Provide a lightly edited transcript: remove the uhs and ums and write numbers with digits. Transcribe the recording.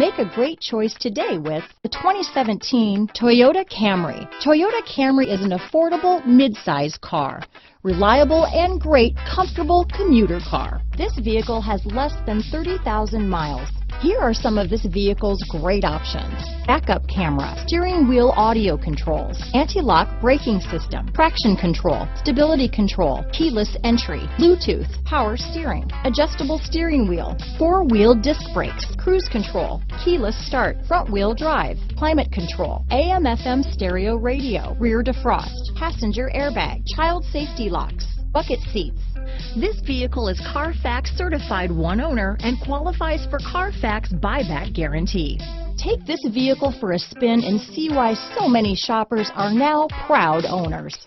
Make a great choice today with the 2017 Toyota Camry. Toyota Camry is an affordable mid-size car. Reliable and great comfortable commuter car. This vehicle has less than 30,000 miles. Here are some of this vehicle's great options: backup camera, steering wheel audio controls, anti-lock braking system, traction control, stability control, keyless entry, Bluetooth, power steering, adjustable steering wheel, four-wheel disc brakes, cruise control, keyless start, front-wheel drive, climate control, AM/FM stereo radio, rear defrost, passenger airbag, child safety locks, bucket seats. This vehicle is CARFAX certified one owner and qualifies for CARFAX buyback guarantee. Take this vehicle for a spin and see why so many shoppers are now proud owners.